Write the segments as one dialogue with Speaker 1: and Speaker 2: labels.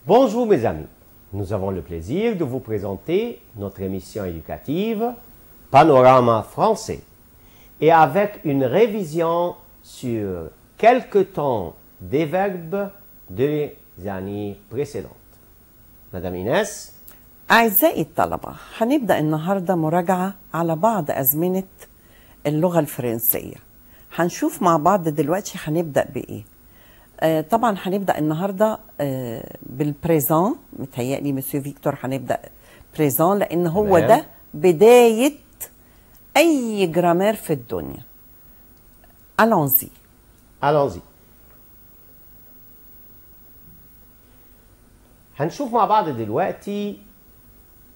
Speaker 1: Bonjour mes amis, nous avons le plaisir de vous présenter notre émission éducative Panorama français et avec une révision sur quelques temps des verbes des années précédentes. Madame Inès.
Speaker 2: أعزائي الطلبة، هنبدأ النهاردة مراجعة على بعض أزمنة اللغة الفرنسية. هنشوف مع بعض دلوقتي هنبدأ بإيه. طبعا هنبدأ النهاردة بالبريزون، متهيألي مسيو فيكتور هنبدأ بريزون لأن هو ده بداية أي جرامير في الدنيا. Allons-y.
Speaker 1: Allons-y. هنشوف مع بعض دلوقتي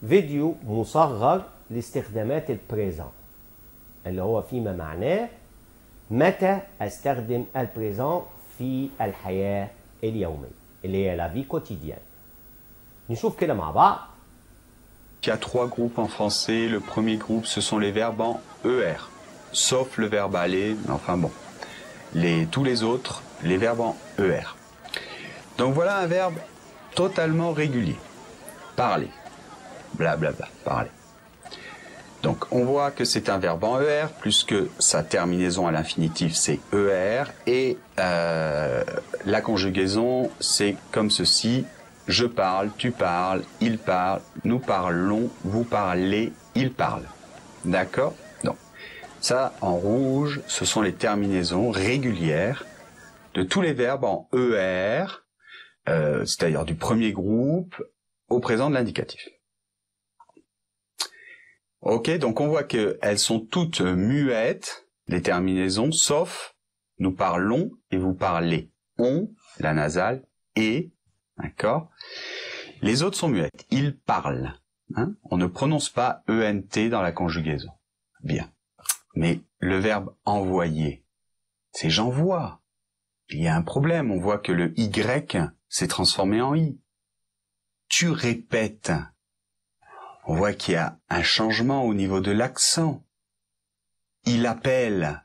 Speaker 1: فيديو مصغر لاستخدامات البريزون اللي هو فيما معناه متى استخدم البريزون في الحياة اليومية اللي هي la vie quotidienne. نشوف كده مع بعض.
Speaker 3: Il y a trois groupes en français. Le premier groupe, ce sont les verbes en ER, sauf le verbe aller, mais enfin bon. Tous les autres, les verbes en ER. Donc voilà un verbe totalement régulier. Parler. Blablabla, parler. Donc on voit que c'est un verbe en ER, puisque sa terminaison à l'infinitif c'est ER, et la conjugaison c'est comme ceci: je parle, tu parles, il parle, nous parlons, vous parlez, il parle. D'accord? Donc ça en rouge, ce sont les terminaisons régulières de tous les verbes en ER, c'est-à-dire du premier groupe au présent de l'indicatif. Ok, donc on voit qu'elles sont toutes muettes, les terminaisons, sauf nous parlons et vous parlez. On, la nasale, et, d'accord. Les autres sont muettes. Ils parlent. Hein, on ne prononce pas ENT dans la conjugaison. Bien. Mais le verbe envoyer, c'est j'envoie. Il y a un problème. On voit que le Y s'est transformé en I. Tu répètes. On voit qu'il y a un changement au niveau de l'accent. Il appelle.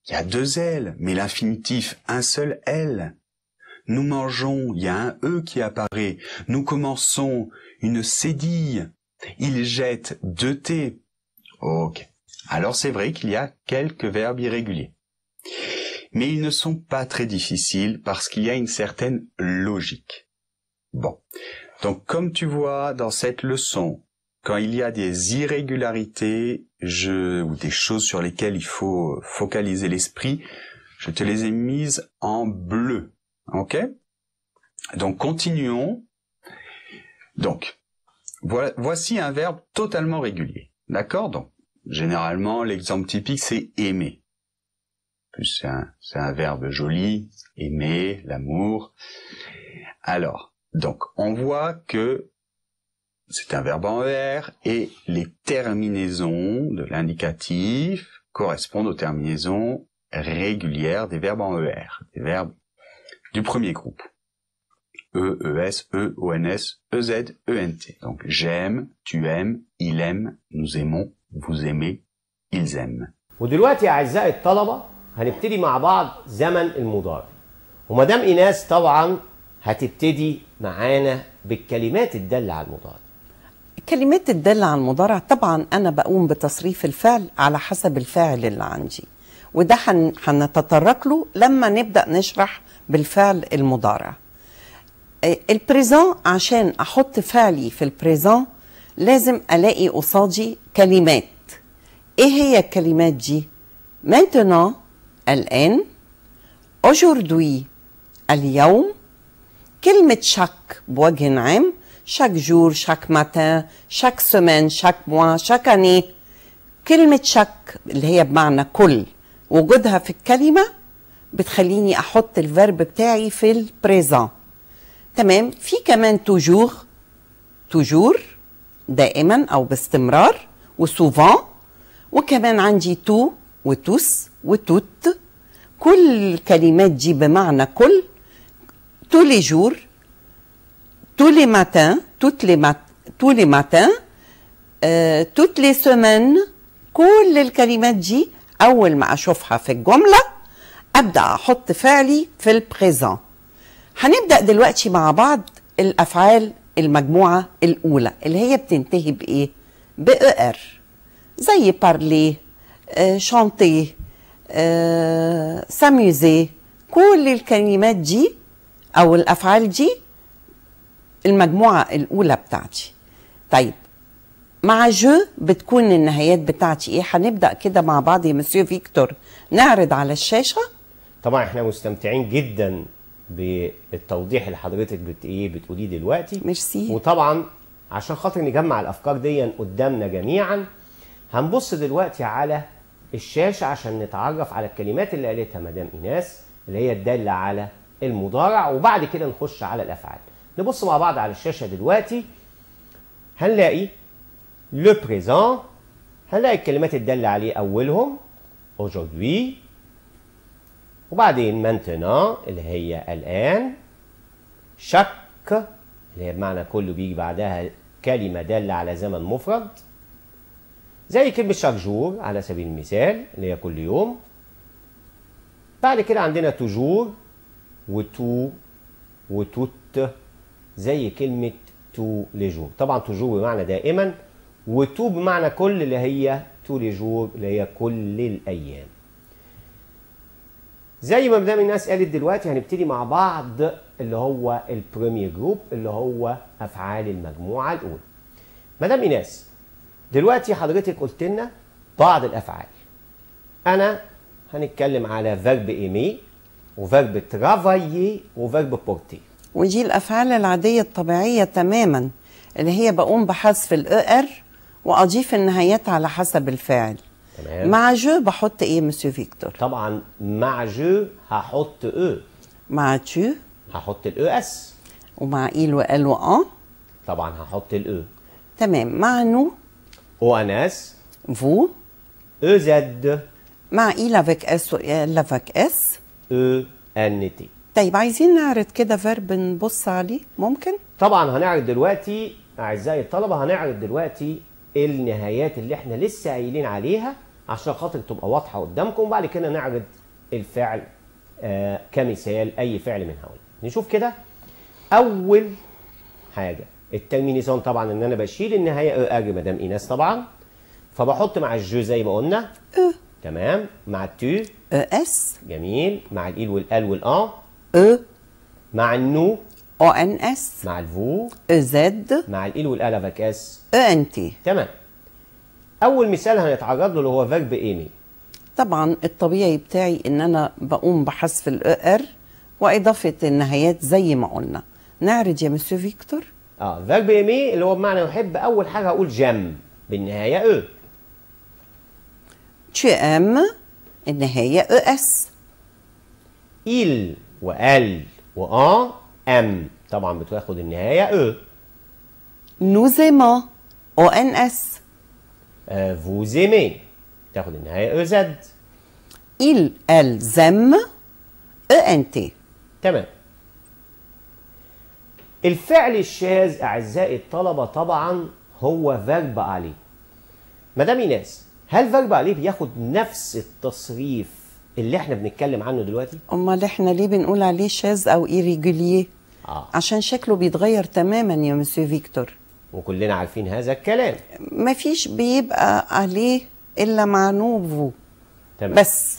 Speaker 3: Il y a deux L, mais l'infinitif, un seul L. Nous mangeons, il y a un E qui apparaît. Nous commençons, une cédille. Il jette, deux T. Ok. Alors c'est vrai qu'il y a quelques verbes irréguliers. Mais ils ne sont pas très difficiles parce qu'il y a une certaine logique. Bon. Donc comme tu vois dans cette leçon, quand il y a des irrégularités ou des choses sur lesquelles il faut focaliser l'esprit, je te les ai mises en bleu. Ok? Donc continuons. Donc, voici un verbe totalement régulier. D'accord? Donc, généralement, l'exemple typique, c'est aimer. Plus c'est un verbe joli, aimer, l'amour. Alors, donc, on voit que c'est un verbe en ER et les terminaisons de l'indicatif correspondent aux terminaisons régulières des verbes en ER, des verbes du premier groupe. E, ES, E, ONS, EZ, ENT. Donc j'aime, tu aimes, il aime, nous aimons, vous aimez, ils aiment.
Speaker 1: ودلوقتي أعزائي الطلبة هنبتدي مع بعض زمن المضارع. ومدام إيناس طبعا هتبتدي معانا بالكلمات الدالة على المضارع.
Speaker 2: الكلمات الدالة على المضارع طبعا أنا بقوم بتصريف الفعل على حسب الفاعل اللي عندي، وده هنتطرق له لما نبدأ نشرح بالفعل المضارع. البريزون عشان أحط فعلي في البريزون لازم ألاقي قصادي كلمات. إيه هي الكلمات دي؟ maintenant الآن، aujourd'hui اليوم، كلمة chaque بوجه عام، chaque jour, chaque matin, chaque semaine, chaque mois, chaque année. كلمة chaque اللي هي بمعنى كل وجودها في الكلمة بتخليني أحط الفيرب بتاعي في البريزون. تمام. في كمان toujours دائما أو باستمرار، وسوفان، وكمان عندي تو وتوس وتوت. كل الكلمات دي بمعنى كل. tous les jours، tous les matins، tous les matins، toutes les semaines. كل الكلمات دي أول ما أشوفها في الجملة أبدأ أحط فعلي في البريزون. هنبدأ دلوقتي مع بعض الافعال المجموعه الاولى اللي هي بتنتهي بايه؟ بار، زي بارلي، شانتي، ساميوزي. كل الكلمات دي او الافعال دي المجموعه الاولى بتاعتي. طيب مع جو بتكون النهايات بتاعتي ايه؟ هنبدا كده مع بعض يا مسيو فيكتور نعرض على الشاشه.
Speaker 1: طبعا احنا مستمتعين جدا بالتوضيح اللي حضرتك بتقوليه دلوقتي.
Speaker 2: ميرسي.
Speaker 1: وطبعا عشان خاطر نجمع الافكار دي قدامنا جميعا، هنبص دلوقتي على الشاشه عشان نتعرف على الكلمات اللي قالتها مدام ايناس اللي هي الداله على المضارع، وبعد كده نخش على الافعال. نبص مع بعض على الشاشه دلوقتي، هنلاقي لو بريزون، هنلاقي الكلمات الداله عليه اولهم aujourd'hui، وبعدين maintenant اللي هي الآن، chaque اللي هي بمعنى كله بيجي بعدها كلمة دالة على زمن مفرد، زي كلمة chaque jour على سبيل المثال اللي هي كل يوم. بعد كده عندنا toujours وتو وتوت زي كلمة tous les jours. طبعا toujours بمعنى دائما، وتو بمعنى كل اللي هي tous les jours اللي هي كل الأيام. زي ما مدام الناس قالت دلوقتي هنبتدي مع بعض اللي هو البريمير جروب اللي هو افعال المجموعه الاولى. مدام ايناس دلوقتي حضرتك قلت لنا بعض الافعال. انا هنتكلم على فيرب ايمي وفيرب ترافايي وفيرب بورتي،
Speaker 2: ودي الافعال العاديه الطبيعيه تماما اللي هي بقوم بحذف الار واضيف النهايات على حسب الفاعل.
Speaker 1: تمام.
Speaker 2: مع جو بحط ايه مسيو فيكتور؟
Speaker 1: طبعا مع جو هحط او،
Speaker 2: مع تو
Speaker 1: هحط الاو اس،
Speaker 2: ومع ايل وال وان
Speaker 1: طبعا هحط الاو.
Speaker 2: تمام. مع نو
Speaker 1: او ان اس،
Speaker 2: فو،
Speaker 1: او زد،
Speaker 2: مع اي لافيك اس وال لافيك اس،
Speaker 1: او ان تي.
Speaker 2: طيب عايزين نعرض كده فيرب نبص عليه ممكن؟
Speaker 1: طبعا هنعرض دلوقتي اعزائي الطلبه، هنعرض دلوقتي النهايات اللي احنا لسه قايلين عليها عشان خاطر تبقى واضحه قدامكم، وبعد كده نعرض الفعل كمثال اي فعل من هؤلاء. نشوف كده اول حاجه الترمينيزون، طبعا ان انا بشيل النهايه اجي مدام ايناس طبعا، فبحط مع الجو زي ما قلنا تمام، مع التو
Speaker 2: اس،
Speaker 1: جميل، مع الايل والال والان مع النو
Speaker 2: او ان اس،
Speaker 1: مع الفو
Speaker 2: زد،
Speaker 1: مع الايل والال افيك اس
Speaker 2: ان تي.
Speaker 1: تمام. اول مثال هنتعرض له اللي هو فيرب ايمي.
Speaker 2: طبعا الطبيعي بتاعي ان انا بقوم بحذف الار واضافه النهايات زي ما قلنا. نعرض يا مسيو فيكتور.
Speaker 1: فيرب ايمي اللي هو بمعنى يحب، اول حاجه هقول جم بالنهايه او.
Speaker 2: tu aimes النهايه او اس.
Speaker 1: il وال وان ام طبعا بتاخد النهايه او.
Speaker 2: nous aimons او ان اس.
Speaker 1: vous aimez تاخد النهايه او زد.
Speaker 2: il elles aiment او ان تي.
Speaker 1: تمام. الفعل الشاذ اعزائي الطلبه طبعا هو فيرب عليه. مدام ايناس هل فيرب عليه بياخد نفس التصريف اللي احنا بنتكلم عنه دلوقتي؟
Speaker 2: امال احنا ليه بنقول عليه شاذ او ايريجوليer؟ عشان شكله بيتغير تماما يا مسيو فيكتور،
Speaker 1: وكلنا عارفين هذا الكلام.
Speaker 2: مفيش بيبقى عليه الا مع نوفو.
Speaker 1: تمام.
Speaker 2: بس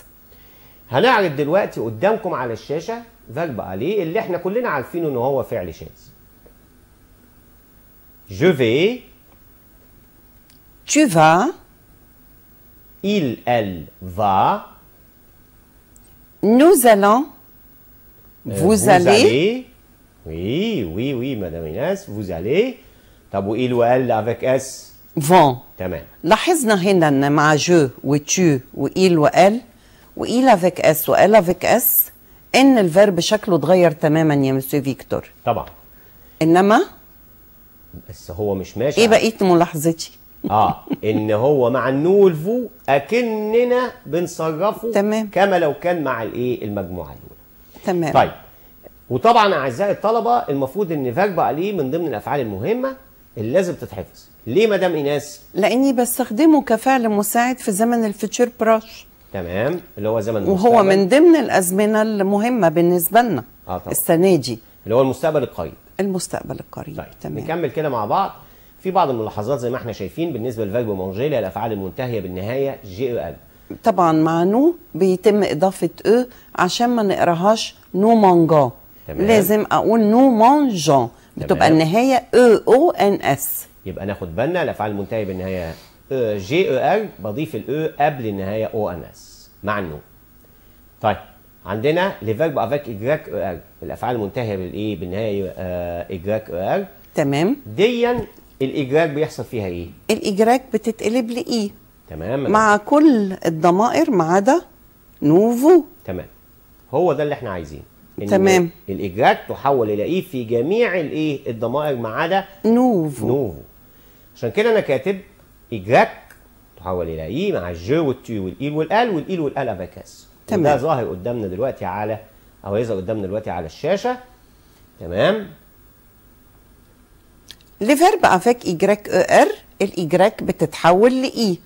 Speaker 1: هنعرض دلوقتي قدامكم على الشاشه فيرب عليه اللي احنا كلنا عارفينه ان هو فعل شاذ. je vais،
Speaker 2: tu vas،
Speaker 1: il elle va،
Speaker 2: nous allons، vous allez.
Speaker 1: oui madame Inès vous allez. طب وإل وال avec اس؟
Speaker 2: vont.
Speaker 1: تمام.
Speaker 2: لاحظنا هنا ان مع جو وتشو وإيل وال وإيل افيك اس وال افيك اس ان الفيرب شكله اتغير تماما يا مسيو فيكتور.
Speaker 1: طبعا.
Speaker 2: انما
Speaker 1: بس هو مش ماشي.
Speaker 2: ايه بقيت ملاحظتي؟
Speaker 1: ان هو مع النو والفو اكننا بنصرفه
Speaker 2: تمام
Speaker 1: كما لو كان مع الايه المجموعه الاولى.
Speaker 2: تمام.
Speaker 1: طيب وطبعا اعزائي الطلبه المفروض ان فيرب عليه من ضمن الافعال المهمه اللي لازم تتحفظ. ليه مدام ايناس؟
Speaker 2: لاني بستخدمه كفعل مساعد في زمن الفيتشر براش.
Speaker 1: تمام، اللي هو زمن
Speaker 2: المستقبل، وهو من ضمن الازمنه المهمه بالنسبه لنا
Speaker 1: طبعا.
Speaker 2: السنه دي
Speaker 1: اللي هو المستقبل القريب.
Speaker 2: المستقبل القريب.
Speaker 1: طيب
Speaker 2: تمام.
Speaker 1: نكمل كده مع بعض. في بعض الملاحظات زي ما احنا شايفين بالنسبه للفيرب مونجي اللي هي الافعال المنتهيه بالنهايه جي او ال.
Speaker 2: طبعا مع نو بيتم اضافه او عشان ما نقراهاش نو مانجان.
Speaker 1: تمام.
Speaker 2: لازم اقول نو مانجان، بتبقى النهايه او ان اس.
Speaker 1: يبقى ناخد بالنا الافعال المنتهيه بالنهايه جي او ال بضيف الاو قبل النهايه او ان اس مع النو. طيب عندنا لي فيرب افيك ايجراك او ال، الافعال المنتهيه بالايه بالنهايه ايجراك او ال.
Speaker 2: تمام.
Speaker 1: ديا الايجراك بيحصل فيها ايه؟
Speaker 2: الايجراك بتتقلب لاي
Speaker 1: تمام
Speaker 2: مع كل الضمائر ما عدا نوفو.
Speaker 1: تمام. هو ده اللي احنا عايزينه.
Speaker 2: تمام.
Speaker 1: الايجراك تحول الى ايه في جميع الايه الضمائر ما عدا
Speaker 2: نوفو.
Speaker 1: عشان كده انا كاتب ايجراك تحول الى ايه مع الجو والتي والايل والال والايل والال افاكاس.
Speaker 2: تمام.
Speaker 1: وده ظاهر قدامنا دلوقتي على او يظهر قدامنا دلوقتي على الشاشه. تمام.
Speaker 2: لفيرب افيك ايجراك او ار الايجراك بتتحول لاي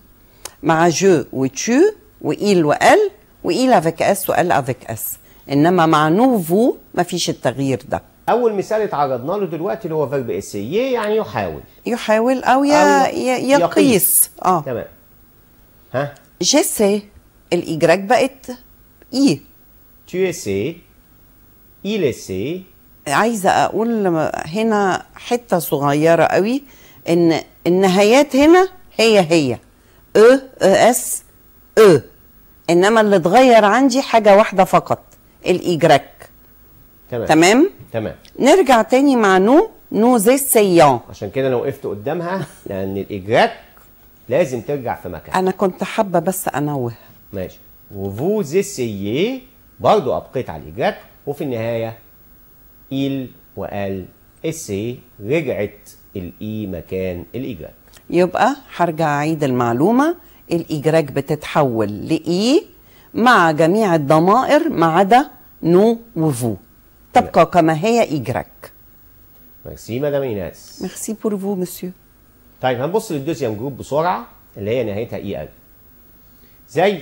Speaker 2: مع جو وتشو وايل وال وايل افيك اس وال افيك اس، انما مع نوفو مفيش التغيير ده.
Speaker 1: اول مثال اتعرضنا له دلوقتي اللي هو فيرب اسيي يعني يحاول.
Speaker 2: يحاول او يقيس.
Speaker 1: تمام. ها
Speaker 2: جيسي الايجراك بقت اي.
Speaker 1: tu essaies il essaie.
Speaker 2: عايزه اقول هنا حته صغيره قوي ان النهايات هنا هي اس انما اللي اتغير عندي حاجه واحده فقط الايجراك. تمام. نرجع تاني مع نو زيسيان.
Speaker 1: عشان كده انا وقفت قدامها لان الايجراك لازم ترجع في مكان.
Speaker 2: انا كنت حابه بس انوه.
Speaker 1: ماشي. وفوز اسيي برضه ابقيت على الايجراك وفي النهايه il وال اسي رجعت الاي مكان الايجراك.
Speaker 2: يبقى هرجع اعيد المعلومه، الايجراك بتتحول لاي مع جميع الضمائر ما عدا نو وفو، تبقى كما هي ايجراك.
Speaker 1: ميرسي مدام ايناس.
Speaker 2: ميرسي بور فو مسيو.
Speaker 1: طيب هنبص للدوزيام جروب بسرعه اللي هي نهايتها اي ال. زي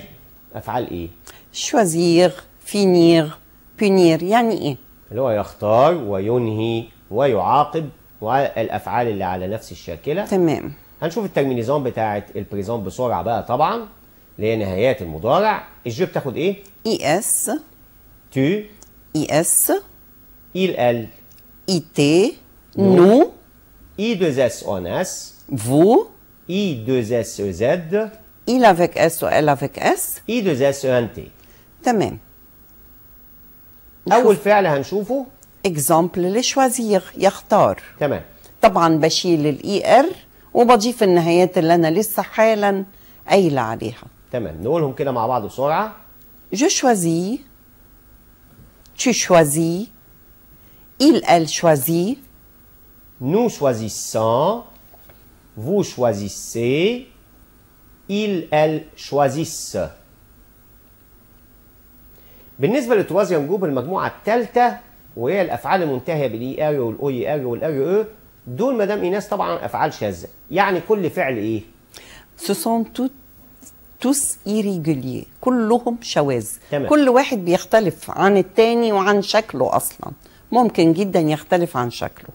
Speaker 1: افعال ايه؟
Speaker 2: شوازير، فينير، بونير، يعني ايه؟
Speaker 1: اللي هو يختار وينهي ويعاقب والافعال اللي على نفس الشاكله.
Speaker 2: تمام.
Speaker 1: هنشوف الترمينيزون بتاعه البريزون بسرعه بقى طبعا اللي هي نهايات المضارع. الجو بتاخد ايه؟
Speaker 2: اي اس،
Speaker 1: tu،
Speaker 2: اي اس،
Speaker 1: il elle،
Speaker 2: اي تي، نو،
Speaker 1: i 2s on s،
Speaker 2: vous،
Speaker 1: i 2s ez،
Speaker 2: il avec s و elle avec s،
Speaker 1: i 2s ent.
Speaker 2: تمام.
Speaker 1: اول فعل هنشوفه
Speaker 2: اكزامبل لشوازير، يختار.
Speaker 1: تمام.
Speaker 2: طبعا بشيل الاي ار وبضيف النهايات اللي انا لسه حالا قايله عليها.
Speaker 1: تمام. نقولهم كده مع بعض بسرعه.
Speaker 2: Je choisis، tu choisis، il elle choisit،
Speaker 1: nous choisissons، vous choisissez، ils elles choisissent. بالنسبه للتوازيوم جروب المجموعه الثالثه وهي الافعال المنتهيه بالاي ار والاو ار والار او، دول مدام ايناس طبعا افعال شاذه. يعني كل فعل ايه؟
Speaker 2: ce sont tous irréguliers، كلهم شواذ.
Speaker 1: تمام.
Speaker 2: كل واحد بيختلف عن التاني وعن شكله اصلا، ممكن جدا يختلف عن شكله.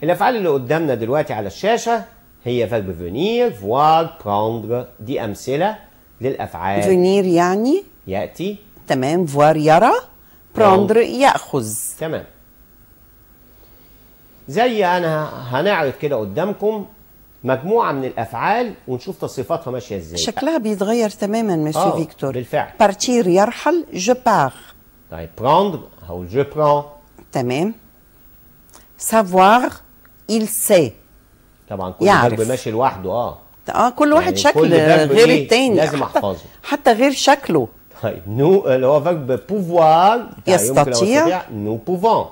Speaker 1: الافعال اللي قدامنا دلوقتي على الشاشه هي فيرب فينير، فوار، بروندر. دي امثله للافعال.
Speaker 2: فينير يعني
Speaker 1: ياتي.
Speaker 2: تمام. فوار يرى، بروندر ياخذ.
Speaker 1: تمام. زي انا هنعرض كده قدامكم مجموعه من الافعال ونشوف تصريفاتها ماشيه ازاي.
Speaker 2: شكلها بيتغير تماما مسيو فيكتور.
Speaker 1: بالفعل.
Speaker 2: بارتير يرحل، جو بار.
Speaker 1: طيب بروندر هقول جو برون.
Speaker 2: تمام. سافوار، il sait.
Speaker 1: طبعا كل
Speaker 2: يعرف.
Speaker 1: فيرب ماشي لوحده.
Speaker 2: كل واحد
Speaker 1: يعني
Speaker 2: شكل
Speaker 1: كل فيرب
Speaker 2: غير
Speaker 1: إيه؟
Speaker 2: التاني،
Speaker 1: لازم احفظه.
Speaker 2: حتى غير شكله.
Speaker 1: طيب نو اللي هو فيرب بوفوار
Speaker 2: يستطيع.
Speaker 1: نو بوفون.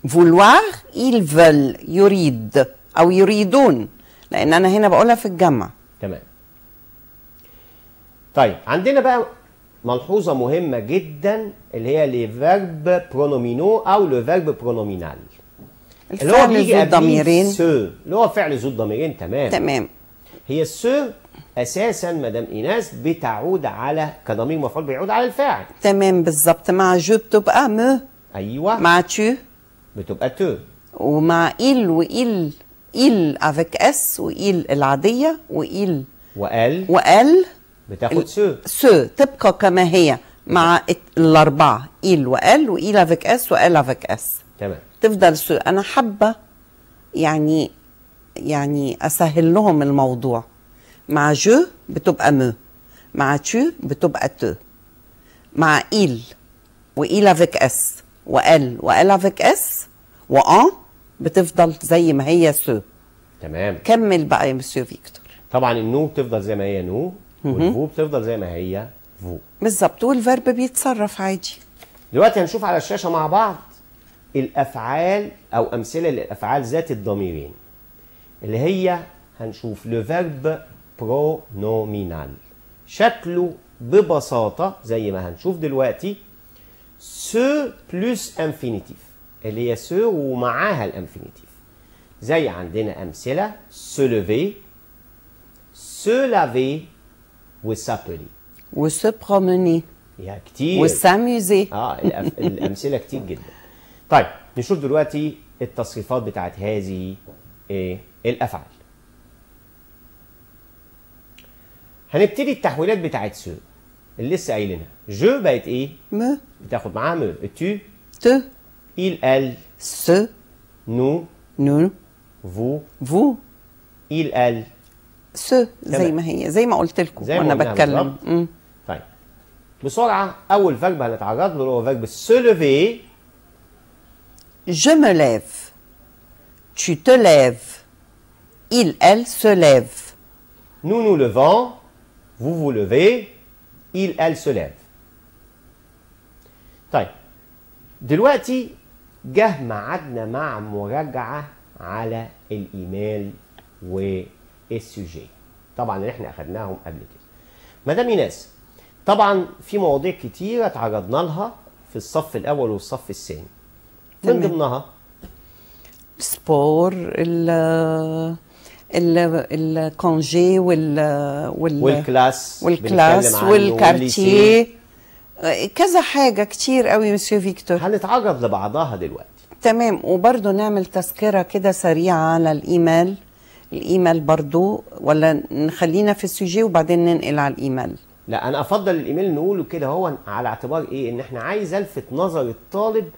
Speaker 2: vouloir، ils veulent، يريد او يريدون، لان انا هنا بقولها في الجمع.
Speaker 1: تمام. طيب عندنا بقى ملحوظه مهمه جدا اللي هي لي فيرب برونومينو او لو فيرب برونومينال اللي هو بيجي
Speaker 2: ذو
Speaker 1: قبليه
Speaker 2: ضميرين.
Speaker 1: سو اللي هو فعل ذو الضميرين.
Speaker 2: تمام.
Speaker 1: هي السو اساسا مدام ايناس بتعود على كضمير مفعول بيعود على الفاعل.
Speaker 2: تمام بالظبط. مع جو بتبقى مو.
Speaker 1: ايوه.
Speaker 2: مع تو
Speaker 1: بتبقى te.
Speaker 2: ومع il وإل il avec s وإل العادية وإل
Speaker 1: وال
Speaker 2: وال
Speaker 1: بتاخد se.
Speaker 2: سو تبقى كما هي مع الأربعة il وال وإل avec s وال avec s
Speaker 1: تمام.
Speaker 2: تفضل سو. أنا حابة يعني أسهل لهم الموضوع. مع جو بتبقى مو، مع tu بتبقى te، مع il وإل avec s وال avec s وان بتفضل زي ما هي سو.
Speaker 1: تمام.
Speaker 2: كمل بقى يا مسيو فيكتور.
Speaker 1: طبعا النو بتفضل زي ما هي نو، والفو بتفضل زي ما هي فو.
Speaker 2: بالظبط، والفيرب بيتصرف عادي.
Speaker 1: دلوقتي هنشوف على الشاشة مع بعض الأفعال أو أمثلة للأفعال ذات الضميرين، اللي هي هنشوف لو فيرب برونومينال. شكله ببساطة زي ما هنشوف دلوقتي سو بلس انفينيتيف، اللي هي سو ومعاها الانفينيتيف. زي عندنا أمثلة se lever، se laver وسابلي.
Speaker 2: وسو بروموني
Speaker 1: يا كتير.
Speaker 2: وساميوزي.
Speaker 1: الأمثلة كتير جدا. طيب نشوف دلوقتي التصريفات بتاعت هذه الأفعال. هنبتدي التحويلات بتاعت سو اللي لسه قايلينها. جو بقت ايه؟
Speaker 2: مو.
Speaker 1: بتاخد معاها مو. tu
Speaker 2: te
Speaker 1: il elle
Speaker 2: ce
Speaker 1: nous
Speaker 2: nous
Speaker 1: vous
Speaker 2: vous
Speaker 1: il elle.
Speaker 2: ce زي ما هي، زي ما قلت لكم
Speaker 1: زي ما
Speaker 2: وانا
Speaker 1: قلناها
Speaker 2: بتكلم.
Speaker 1: طيب بسرعة أول فيرب هنتعرض له هو فيرب se lever.
Speaker 2: Je me lève. Tu te lèves. Il elle se lève.
Speaker 1: Nous nous levons. Vous vous levez. Il elle se lève. طيب دلوقتي جه ميعادنا مع مراجعة على الإيميل والسوجي. طبعا احنا أخدناهم قبل كده. مدام إيناس، طبعا في مواضيع كتيرة تعرضنا لها في الصف الأول والصف الثاني. من ضمنها
Speaker 2: سبور، الكونجي
Speaker 1: والكلاس
Speaker 2: والكارتيه، كذا حاجة كتير قوي مسيو فيكتور.
Speaker 1: هنتعرض لبعضها دلوقتي.
Speaker 2: تمام. وبرضه نعمل تذكرة كده سريعة على الإيميل برضه، ولا نخلينا في السوجي وبعدين ننقل على الإيميل؟
Speaker 1: لا، أنا أفضل الإيميل نقوله كده هو على اعتبار إيه؟ إن إحنا عايز ألفت نظر الطالب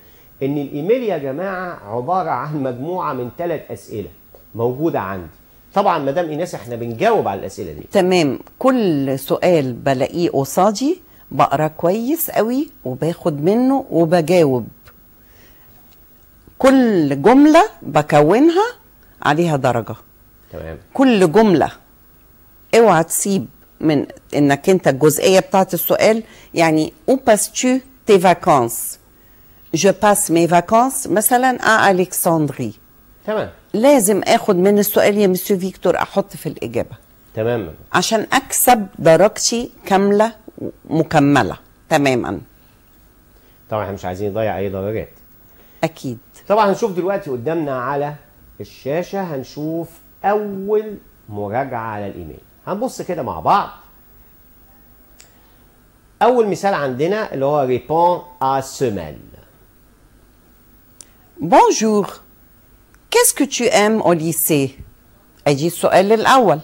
Speaker 1: إن الإيميل يا جماعة عبارة عن مجموعة من 3 أسئلة موجودة عندي. طبعا مدام إيناس إحنا بنجاوب على الأسئلة دي.
Speaker 2: تمام. كل سؤال بلاقيه قصادي بقرا كويس قوي وباخد منه وبجاوب. كل جملة بكونها عليها درجة.
Speaker 1: تمام.
Speaker 2: كل جملة اوعى تسيب من انك انت الجزئية بتاعت السؤال. يعني où passes-tu tes vacances؟ je passe mes vacances مثلا à Alexandrie.
Speaker 1: تمام.
Speaker 2: لازم اخد من السؤال يا مسيو فيكتور احط في الإجابة.
Speaker 1: تمام.
Speaker 2: عشان اكسب درجتي كاملة مكملة تماما.
Speaker 1: طبعا احنا مش عايزين نضيع اي درجات.
Speaker 2: اكيد.
Speaker 1: طبعا هنشوف دلوقتي قدامنا على الشاشة، هنشوف اول مراجعة على الايميل. هنبص كده مع بعض. اول مثال عندنا اللي هو répond à semaine.
Speaker 2: Bonjour. Qu'est-ce que tu aimes au lycée؟ أجي السؤال الأول،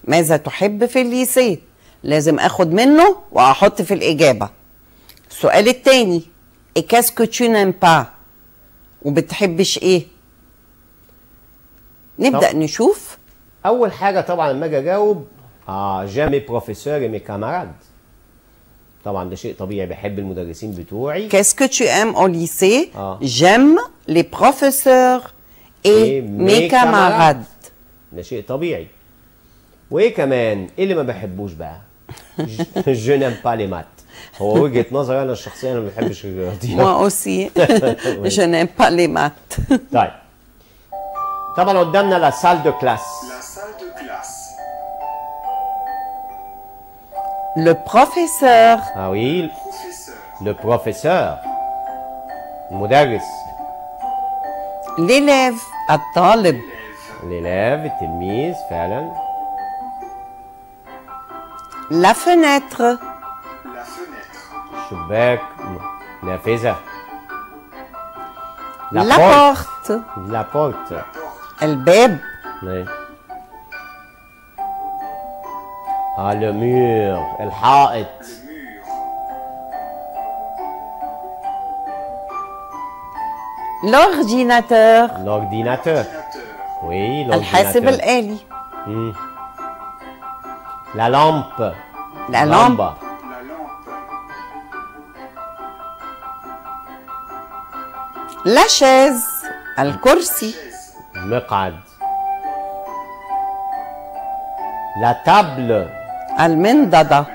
Speaker 2: ماذا تحب في الليسيه؟ لازم أخد منه وأحط في الإجابة. السؤال التاني Et qu'est-ce que tu n'aimes pas؟ وبتحبش إيه؟ نبدأ نشوف.
Speaker 1: أول حاجة طبعا لما أجي أجاوب j'aime mes professeurs et mes camarades. طبعا ده شيء طبيعي، بحب المدرسين بتوعي.
Speaker 2: Qu'est-ce que tu aimes au lycée؟ J'aime les professeurs et mes camarades.
Speaker 1: ده شيء طبيعي. وايه كمان؟ ايه اللي ما بحبوش بقى؟ je n'aime pas les maths. هو وجهة نظري انا الشخصيه، انا ما بحبش الرياضيات.
Speaker 2: moi aussi je n'aime pas les maths.
Speaker 1: طيب طبعا قدامنا لا salle de classe.
Speaker 2: le professeur.
Speaker 1: ah oui le professeur المدرس.
Speaker 2: l'élève الطالب.
Speaker 1: l'élève التلميذ فعلا.
Speaker 2: la fenêtre.
Speaker 1: الشباك، نافذة. La
Speaker 2: La porte.
Speaker 1: La porte.
Speaker 2: الباب.
Speaker 1: Oui. Ah, le mur. الحائط.
Speaker 2: L'ordinateur.
Speaker 1: L'ordinateur. Oui,
Speaker 2: الحاسب
Speaker 1: l'ordinateur.
Speaker 2: الآلي.
Speaker 1: Hmm. La lampe.
Speaker 2: La lampe. La chaise. الكرسي.
Speaker 1: مقعد. La table.
Speaker 2: المنضدة.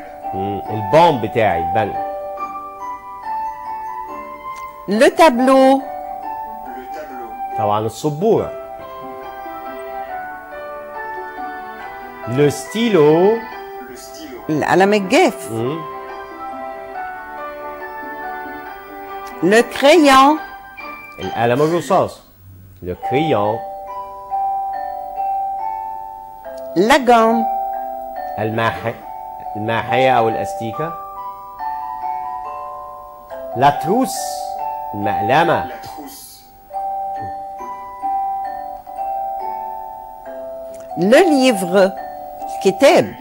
Speaker 1: البون بتاعي البنك.
Speaker 2: Le tableau.
Speaker 1: طبعا السبورة. Le stylo.
Speaker 2: القلم الجاف.
Speaker 1: Hmm.
Speaker 2: Le crayon.
Speaker 1: القلم الرصاص. Le crayon.
Speaker 2: La gomme.
Speaker 1: الماحية أو الأستيكة. La trousse. المقلمة.
Speaker 2: Le livre. الكتاب.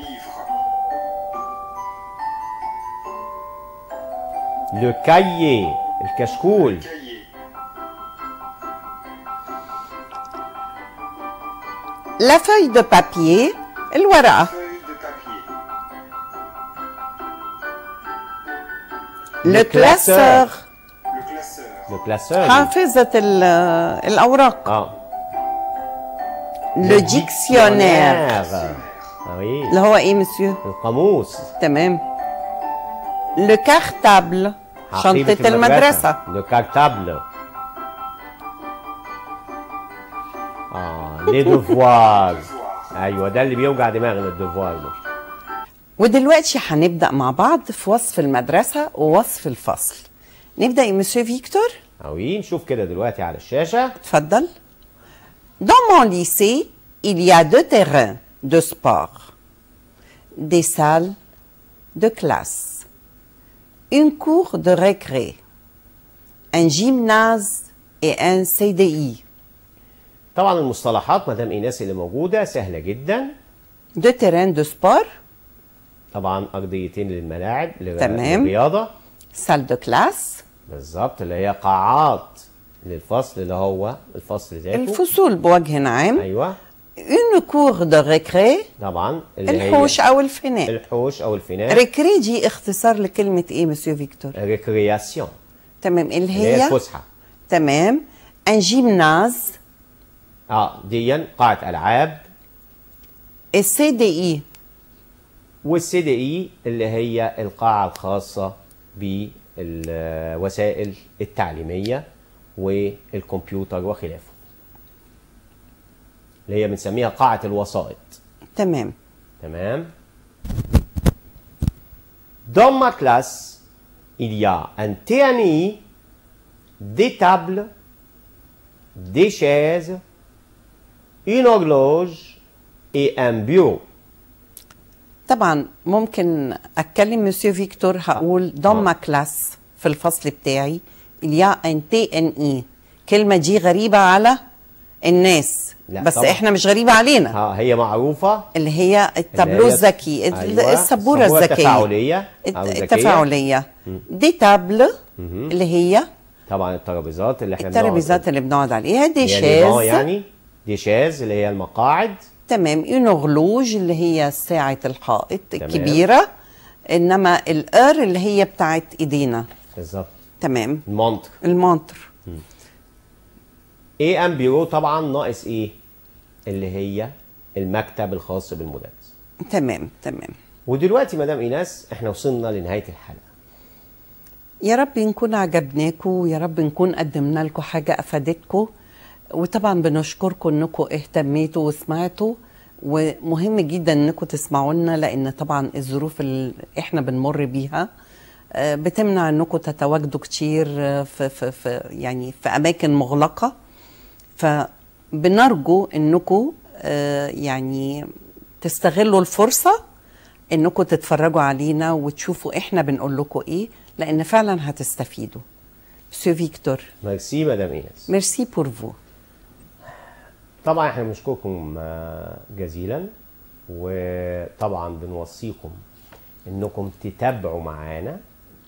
Speaker 1: Le cahier. الكشكول.
Speaker 2: La feuille de papier. الورقة. Le classeur.
Speaker 1: Le classeur.
Speaker 2: حافظة الأوراق.
Speaker 1: Ah.
Speaker 2: Le dictionnaire.
Speaker 1: Ah oui.
Speaker 2: اللي هو إيه مسيو؟
Speaker 1: القاموس.
Speaker 2: تمام. Le cartable.
Speaker 1: حقيبة
Speaker 2: شنطة المدرسة.
Speaker 1: Le cartable. les devoirs. ايوه ده اللي بيوجع دماغنا الديفوار ده.
Speaker 2: ودلوقتي هنبدأ مع بعض في وصف المدرسة ووصف الفصل. نبدأ يا مسيو فيكتور؟
Speaker 1: oui نشوف كده دلوقتي على الشاشة.
Speaker 2: اتفضل. Dans mon lycée, il y a 2 terrains de sport, des salles de classe, une cour de récré, un gymnase et un CDI.
Speaker 1: طبعا المصطلحات مدام ايناس اللي موجودة سهلة جدا.
Speaker 2: 2 terrains de sport.
Speaker 1: طبعا أرضيتين للملاعب
Speaker 2: تمام.
Speaker 1: للرياضة.
Speaker 2: salle de classe.
Speaker 1: بالظبط اللي هي قاعات للفصل اللي هو الفصل ذاته.
Speaker 2: الفصول بوجه عام.
Speaker 1: ايوه.
Speaker 2: une cour de récré.
Speaker 1: طبعا اللي
Speaker 2: الحوش
Speaker 1: هي
Speaker 2: أو الفناء.
Speaker 1: الحوش أو الفناء.
Speaker 2: ريكري دي اختصار لكلمة ايه مسيو فيكتور؟
Speaker 1: ريكرياسيون.
Speaker 2: تمام اللي
Speaker 1: اللي هي
Speaker 2: هي
Speaker 1: الفسحة.
Speaker 2: تمام. ان جيمناز.
Speaker 1: ديا قاعة ألعاب.
Speaker 2: السي دي اي.
Speaker 1: والسي دي اي اللي هي القاعة الخاصة بالوسائل التعليمية والكمبيوتر وخلافه. اللي هي بنسميها قاعة الوسائط.
Speaker 2: تمام.
Speaker 1: تمام. Dans ma classe, il y a un TNI, des tables, des chaises, une horloge et un bureau.
Speaker 2: طبعا ممكن اتكلم مسيو فيكتور هقول dans ma classe في الفصل بتاعي il y a un TNI. كلمة دي غريبة على الناس بس طبعا. احنا مش غريبة علينا.
Speaker 1: هي معروفة
Speaker 2: اللي هي التابلو الذكي.
Speaker 1: أيوة.
Speaker 2: السبورة الذكية التفاعلية. دي تابل اللي هي
Speaker 1: طبعا الترابيزات اللي احنا
Speaker 2: اللي بنقعد عليها. دي
Speaker 1: شاز يعني دي شاز اللي هي المقاعد.
Speaker 2: تمام. اون اغلوج اللي هي ساعة الحائط الكبيرة. انما الار اللي هي بتاعت ايدينا.
Speaker 1: بالظبط.
Speaker 2: تمام.
Speaker 1: المونتر. ايه ام بيرو طبعا ناقص ايه اللي هي المكتب الخاص بالمدرس.
Speaker 2: تمام تمام.
Speaker 1: ودلوقتي مدام ايناس احنا وصلنا لنهاية الحلقة.
Speaker 2: يا رب نكون عجبناكم ويا رب نكون قدمنا لكم حاجة افادتكم. وطبعا بنشكركم انكم اهتميتوا وسمعتوا. ومهم جدا انكم تسمعوا لنا لان طبعا الظروف اللي احنا بنمر بيها بتمنع انكم تتواجدوا كتير في اماكن مغلقة. فبنرجو انكم يعني تستغلوا الفرصة انكم تتفرجوا علينا وتشوفوا احنا بنقول لكم ايه لان فعلا هتستفيدوا. Monsieur Victor.
Speaker 1: Merci, Madame Inès.
Speaker 2: Merci pour vous.
Speaker 1: طبعا احنا بنشكركم جزيلا، وطبعا بنوصيكم انكم تتابعوا معانا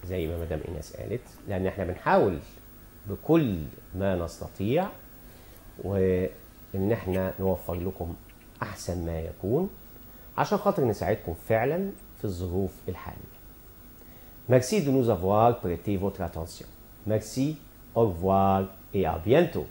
Speaker 1: زي ما مدام ايناس قالت، لان احنا بنحاول بكل ما نستطيع وان احنا نوفر لكم احسن ما يكون عشان خاطر نساعدكم فعلا في الظروف الحاليه. Merci de nous avoir prêté votre attention. Merci, au revoir et à bientôt.